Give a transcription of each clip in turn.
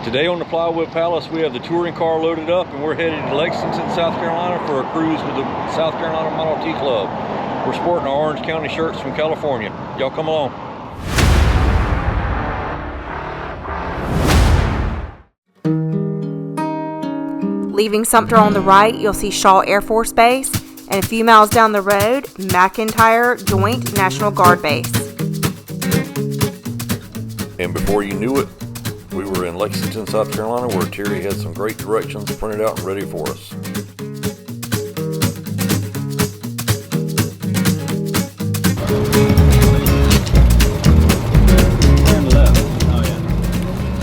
Today on the Plywood Palace, we have the touring car loaded up and we're headed to Lexington, South Carolina for a cruise with the South Carolina Model T Club. We're sporting our Orange County shirts from California. Y'all come along. Leaving Sumter on the right, you'll see Shaw Air Force Base, and a few miles down the road, McIntyre Joint National Guard Base. And before you knew it, we were in Lexington, South Carolina, where Terry had some great directions printed out and ready for us.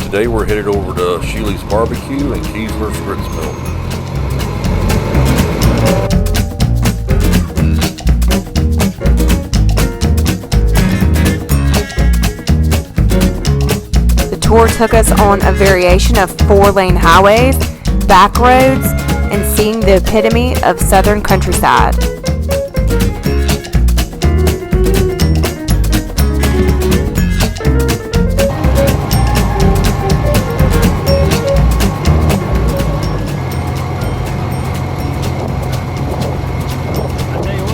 Today we're headed over to Shealy's Barbecue and Keesler's Grits Mill. Tour took us on a variation of 4-lane highways, back roads, and seeing the epitome of southern countryside.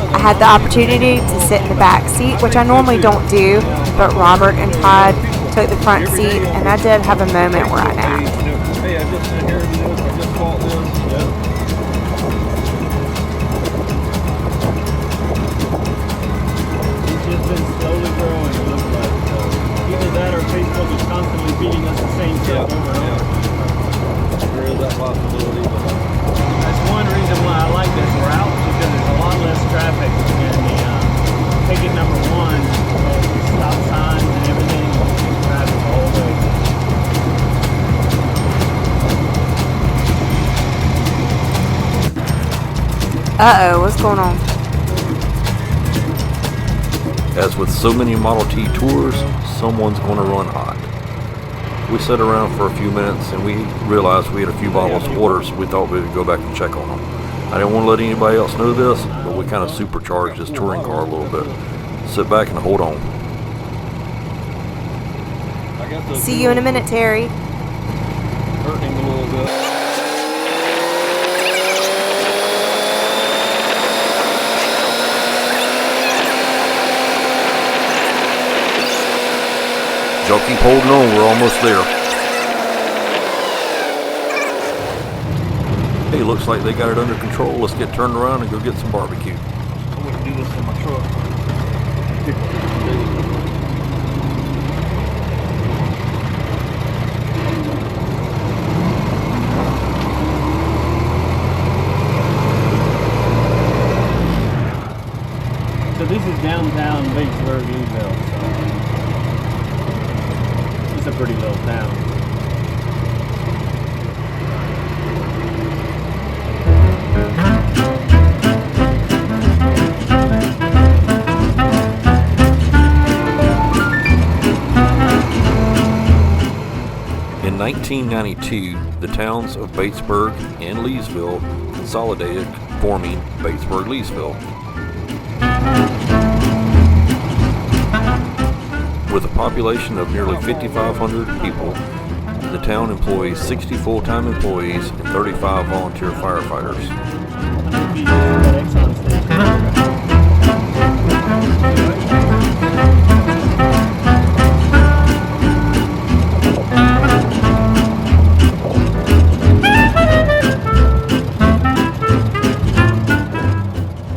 I had the opportunity to sit in the back seat, which I normally don't do, but Robert and Todd took the front seat, and I did have a moment where I napped. Hey, I just inherited this, I just bought this. Yep. It's just been slowly growing, it looks like. So either that or Facebook is constantly feeding us the same stuff over and over. There is that possibility. That's one reason why I like this route, because there's a lot less traffic in the ticket number one, stop signs and everything. Uh-oh, what's going on? As with so many Model T tours, someone's going to run hot. We sat around for a few minutes and we realized we had a few bottles of water, so we thought we would go back and check on them. I didn't want to let anybody else know this, but we kind of supercharged this touring car a little bit. Sit back and hold on. See you in a minute, Terry. Hurting a little bit. Y'all keep holding on, we're almost there. Hey, looks like they got it under control. Let's get turned around and go get some barbecue. I wouldn't do this in my truck. So this is downtown Batesburg, Leesville. It's a pretty little town. In 1992, the towns of Batesburg and Leesville consolidated, forming Batesburg-Leesville. With a population of nearly 5,500 people, the town employs 60 full-time employees and 35 volunteer firefighters.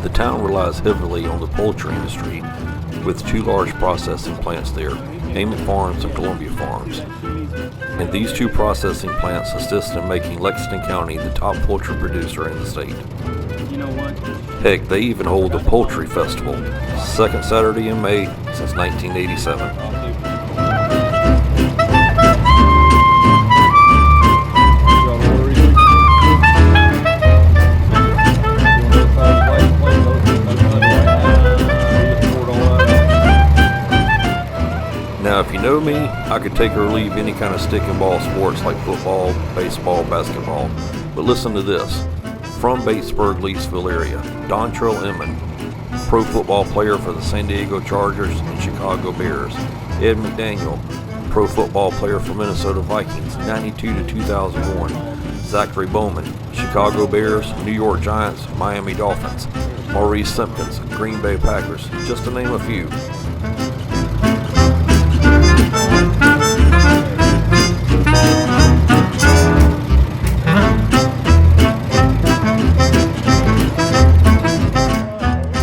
The town relies heavily on the poultry industry, with two large processing plants there, Amy Farms and Columbia Farms. And these two processing plants assist in making Lexington County the top poultry producer in the state. You know what? Heck, they even hold the Poultry Festival, second Saturday in May since 1987. Now, if you know me, I could take or leave any kind of stick and ball sports like football, baseball, basketball. But listen to this. From Batesburg, Leesville area, Dontrell Emmon, pro football player for the San Diego Chargers and Chicago Bears. Ed McDaniel, All-Pro football player for Minnesota Vikings, 92 to 2001. Zachary Bowman, Chicago Bears, New York Giants, Miami Dolphins. Maurice Simpkins, Green Bay Packers, just to name a few.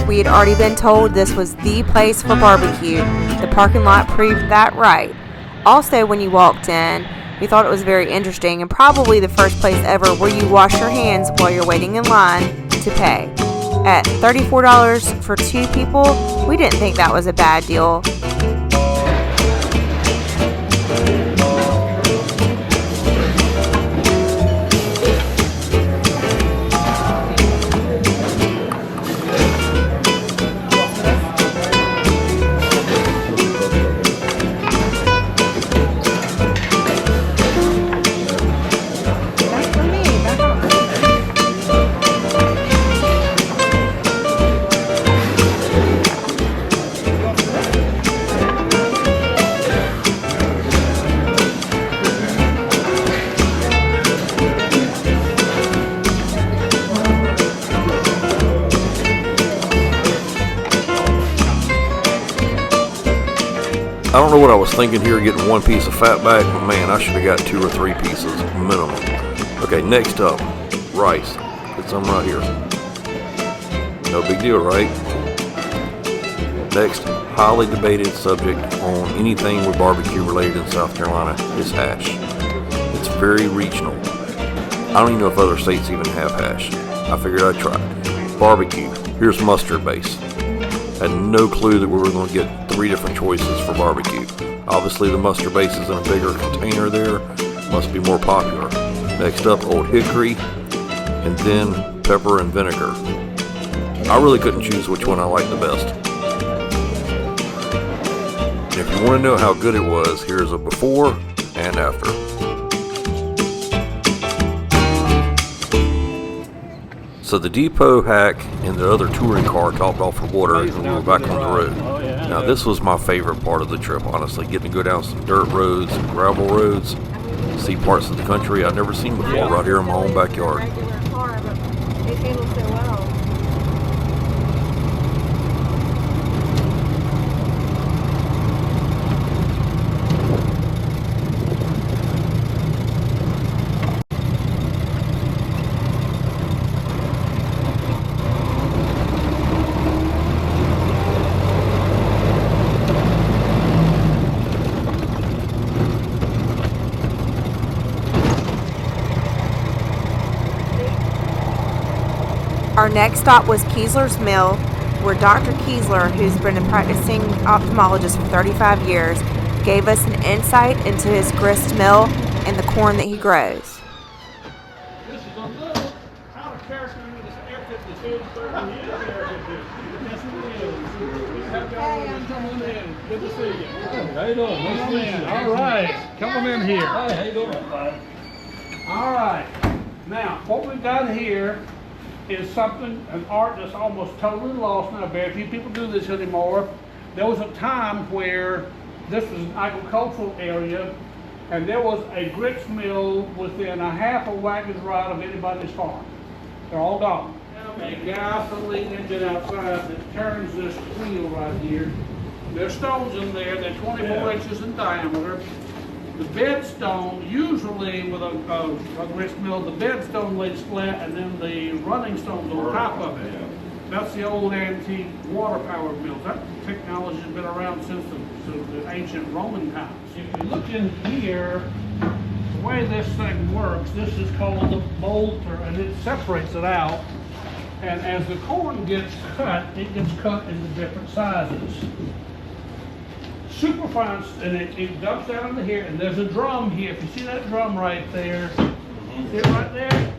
We had already been told this was the place for barbecue. The parking lot proved that right. Also, when you walked in, we thought it was very interesting and probably the first place ever where you wash your hands while you're waiting in line to pay. At $34 for 2 people, we didn't think that was a bad deal. I don't know what I was thinking here getting 1 piece of fat back, but man, I should have got 2 or 3 pieces minimum. Okay, next up, rice. Get some right here. No big deal, right? Next, highly debated subject on anything with barbecue related in South Carolina is hash. It's very regional. I don't even know if other states even have hash. I figured I'd try it. Barbecue. Here's mustard base. Had no clue that we were going to get 3 different choices for barbecue. Obviously the mustard base is in a bigger container there. Must be more popular. Next up, Old Hickory, and then pepper and vinegar. I really couldn't choose which one I liked the best. And if you want to know how good it was, here's a before and after. So the depot hack and the other touring car topped off for water and we were back on the road. Now this was my favorite part of the trip, honestly, getting to go down some dirt roads and gravel roads, see parts of the country I'd never seen before right here in my own backyard. Our next stop was Kiesler's Mill, where Dr. Kiesler, who's been a practicing ophthalmologist for 35 years, gave us an insight into his grist mill and the corn that he grows. This is a little out of character with this Air-52 30 years Air-52. That's what it is. Have y'all come on in. Good to see you. How you doing? Nice to meet you. All right. Come on in here. Hi, how you doing? All right. Now, what we've got here is something, an art that's almost totally lost now. Very few people do this anymore. There was a time where this was an agricultural area and there was a grits mill within a half a wagon's ride of anybody's farm. They're all gone. A gasoline engine outside that turns this wheel right here. There's stones in there, they're 24 inches in diameter. The bed stone, usually with a grist mill, the bed stone lays flat and then the running stone's on top of it. That's the old antique water-powered mills. That technology has been around since the ancient Roman times. If you look in here, the way this thing works, this is called the bolter, and it separates it out. And as the corn gets cut, it gets cut into different sizes. Super fine, and it dumps down into here, and there's a drum here. If you see that drum right there, see it right there?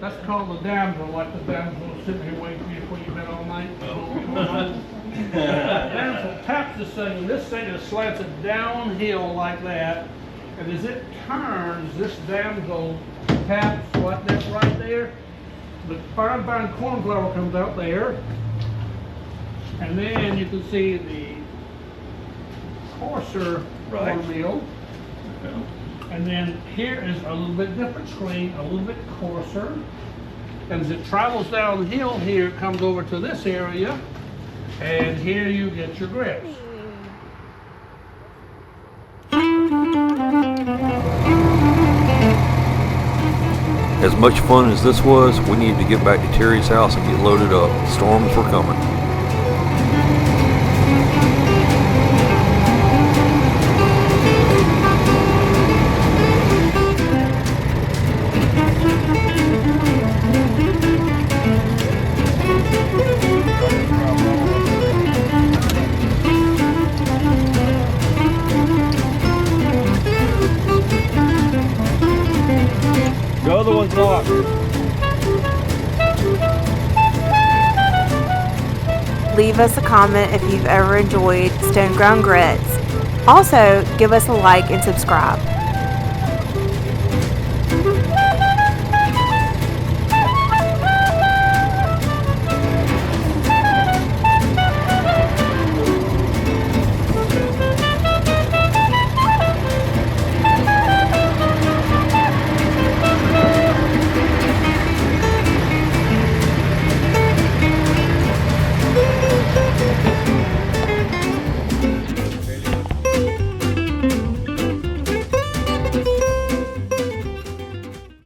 That's called the damsel, like the damsel sitting here waiting for you before you've been all night. The damsel taps this thing, and this thing is slanted downhill like that, and as it turns, this damsel taps like that right there. The fine corn flour comes out there, and then you can see the coarser Right. cornmeal. Yeah. And then here is a little bit different screen, a little bit coarser. And as it travels downhill here, it comes over to this area, and here you get your grits. As much fun as this was, we needed to get back to Terry's house and get loaded up. Storms were coming. The other one's locked. Leave us a comment if you've ever enjoyed Stone Ground Grits. Also, give us a like and subscribe.